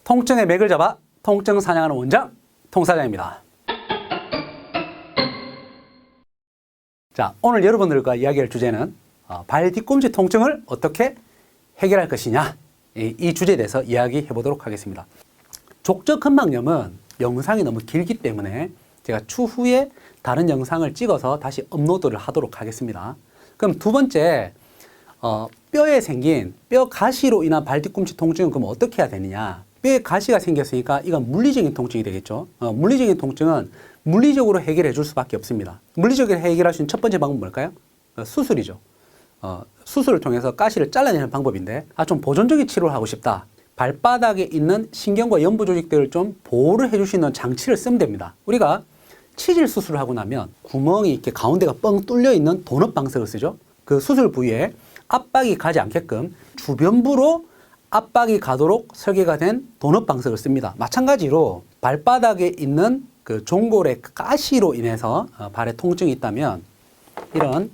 통증의 맥을 잡아 통증 사냥하는 원장 통사장입니다. 자, 오늘 여러분들과 이야기할 주제는 발 뒤꿈치 통증을 어떻게 해결할 것이냐, 이 주제에 대해서 이야기해 보도록 하겠습니다. 족저근막염은 영상이 너무 길기 때문에 제가 추후에 다른 영상을 찍어서 다시 업로드를 하도록 하겠습니다. 그럼 두 번째, 뼈에 생긴 뼈 가시로 인한 발 뒤꿈치 통증은 그럼 어떻게 해야 되느냐? 뼈에 가시가 생겼으니까 이건 물리적인 통증이 되겠죠. 물리적인 통증은 물리적으로 해결해 줄 수밖에 없습니다. 물리적으로 해결할 수 있는 첫 번째 방법은 뭘까요? 수술이죠. 수술을 통해서 가시를 잘라내는 방법인데, 좀 보존적인 치료를 하고 싶다. 발바닥에 있는 신경과 연부 조직들을 좀 보호를 해줄 수 있는 장치를 쓰면 됩니다. 우리가 치질 수술을 하고 나면 구멍이 이렇게 가운데가 뻥 뚫려 있는 도넛 방석을 쓰죠. 그 수술 부위에 압박이 가지 않게끔 주변부로 압박이 가도록 설계가 된 도넛 방석을 씁니다. 마찬가지로 발바닥에 있는 그 종골의 가시로 인해서 발에 통증이 있다면 이런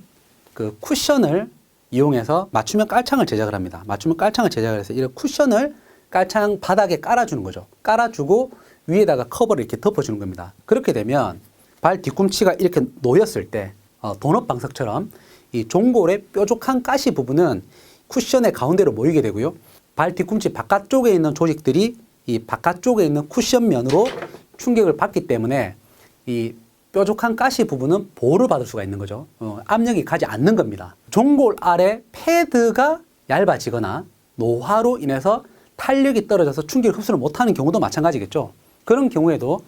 그 쿠션을 이용해서 맞춤형 깔창을 제작을 합니다. 맞춤형 깔창을 제작을 해서 이런 쿠션을 깔창 바닥에 깔아주는 거죠. 깔아주고 위에다가 커버를 이렇게 덮어주는 겁니다. 그렇게 되면 발 뒤꿈치가 이렇게 놓였을 때 도넛 방석처럼 이 종골의 뾰족한 가시 부분은 쿠션의 가운데로 모이게 되고요. 발 뒤꿈치 바깥쪽에 있는 조직들이 이 바깥쪽에 있는 쿠션면으로 충격을 받기 때문에 이 뾰족한 가시 부분은 보호를 받을 수가 있는 거죠. 압력이 가지 않는 겁니다. 종골 아래 패드가 얇아지거나 노화로 인해서 탄력이 떨어져서 충격을 흡수를 못하는 경우도 마찬가지겠죠. 그런 경우에도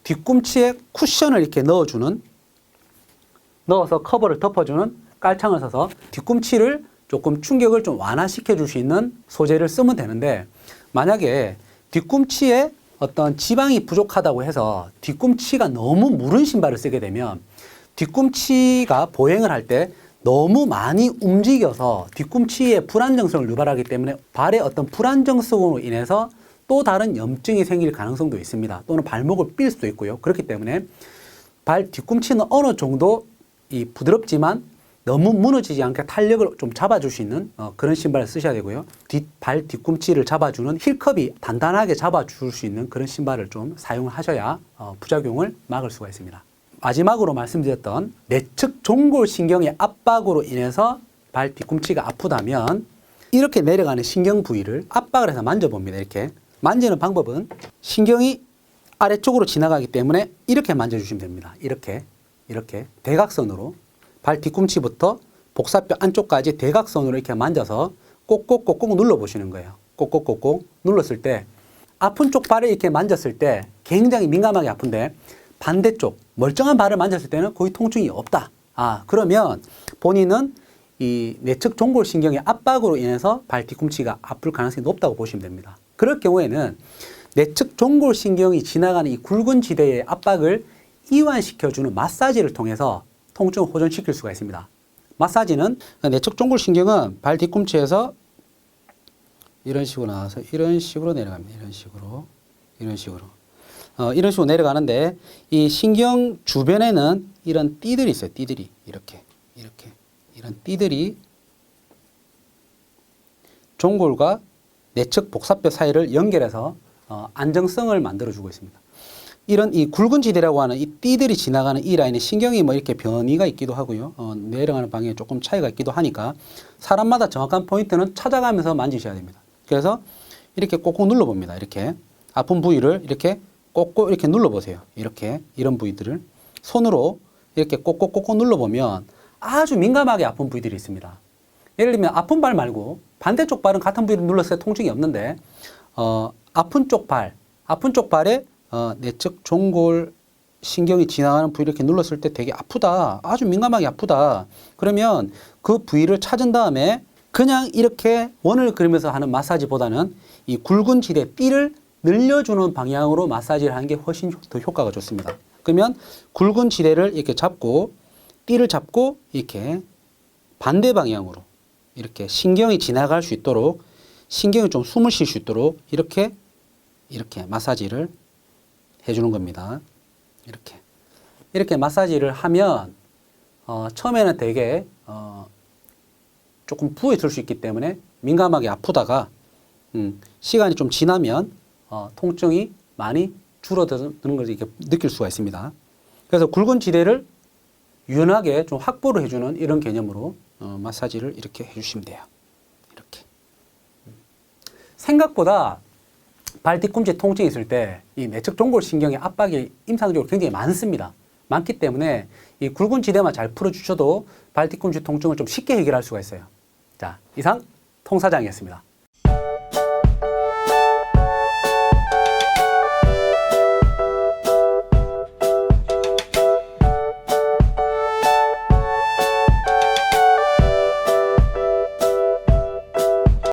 뒤꿈치에 쿠션을 이렇게 넣어서 커버를 덮어주는 깔창을 써서 뒤꿈치를 조금 충격을 좀 완화시켜 줄 수 있는 소재를 쓰면 되는데, 만약에 뒤꿈치에 어떤 지방이 부족하다고 해서 뒤꿈치가 너무 무른 신발을 쓰게 되면 뒤꿈치가 보행을 할 때 너무 많이 움직여서 뒤꿈치에 불안정성을 유발하기 때문에 발의 어떤 불안정성으로 인해서 또 다른 염증이 생길 가능성도 있습니다. 또는 발목을 삘 수도 있고요. 그렇기 때문에 발 뒤꿈치는 어느 정도 부드럽지만 너무 무너지지 않게 탄력을 좀 잡아줄 수 있는 그런 신발을 쓰셔야 되고요. 발 뒤꿈치를 잡아주는 힐컵이 단단하게 잡아줄 수 있는 그런 신발을 좀 사용하셔야 부작용을 막을 수가 있습니다. 마지막으로 말씀드렸던 내측 종골신경의 압박으로 인해서 발 뒤꿈치가 아프다면 이렇게 내려가는 신경 부위를 압박을 해서 만져봅니다. 이렇게 만지는 방법은 신경이 아래쪽으로 지나가기 때문에 이렇게 만져주시면 됩니다. 이렇게 대각선으로 발 뒤꿈치부터 복사뼈 안쪽까지 대각선으로 이렇게 만져서 꼭꼭꼭꼭 눌러보시는 거예요. 꼭꼭꼭꼭 눌렀을 때 아픈 쪽 발을 이렇게 만졌을 때 굉장히 민감하게 아픈데 반대쪽 멀쩡한 발을 만졌을 때는 거의 통증이 없다. 그러면 본인은 이 내측 종골신경의 압박으로 인해서 발 뒤꿈치가 아플 가능성이 높다고 보시면 됩니다. 그럴 경우에는 내측 종골신경이 지나가는 이 굵은 지대의 압박을 이완시켜주는 마사지를 통해서 통증을 호전시킬 수가 있습니다. 마사지는 내측 종골신경은 발 뒤꿈치에서 이런 식으로 나와서 이런 식으로 내려갑니다. 이런 식으로 내려가는데 이 신경 주변에는 이런 띠들이 있어요. 띠들이 이렇게 이런 띠들이 종골과 내측 복사뼈 사이를 연결해서 안정성을 만들어주고 있습니다. 이런 이 굵은 지대라고 하는 이 띠들이 지나가는 이 라인에 신경이 뭐 이렇게 변이가 있기도 하고요. 내려가는 방향에 조금 차이가 있기도 하니까 사람마다 정확한 포인트는 찾아가면서 만지셔야 됩니다. 그래서 이렇게 꼭꼭 눌러봅니다. 이렇게 아픈 부위를 이렇게 꼭꼭 이렇게 눌러보세요. 이런 부위들을 손으로 이렇게 꼭꼭꼭꼭 눌러보면 아주 민감하게 아픈 부위들이 있습니다. 예를 들면 아픈 발 말고 반대쪽 발은 같은 부위를 눌렀을 때 통증이 없는데 아픈 쪽 발에 내측 종골 신경이 지나가는 부위를 이렇게 눌렀을 때 되게 아프다. 아주 민감하게 아프다. 그러면 그 부위를 찾은 다음에 그냥 이렇게 원을 그리면서 하는 마사지보다는 이 굵은 지대 띠를 늘려주는 방향으로 마사지를 하는 게 훨씬 더 효과가 좋습니다. 그러면 굵은 지대를 이렇게 잡고 띠를 잡고 이렇게 반대 방향으로 이렇게 신경이 지나갈 수 있도록, 신경이 좀 숨을 쉴 수 있도록 이렇게 마사지를 해주는 겁니다. 이렇게 마사지를 하면 처음에는 되게 조금 부어 있을 수 있기 때문에 민감하게 아프다가 시간이 좀 지나면 통증이 많이 줄어드는 걸 이렇게 느낄 수가 있습니다. 그래서 굵은 지대를 유연하게 좀 확보를 해주는 이런 개념으로 마사지를 이렇게 해주시면 돼요. 이렇게. 생각보다 발 뒤꿈치 통증이 있을 때 이 내측 종골신경의 압박이 임상적으로 굉장히 많습니다. 많기 때문에 이 굵은 지대만 잘 풀어주셔도 발 뒤꿈치 통증을 좀 쉽게 해결할 수가 있어요. 자, 이상 통사장이었습니다.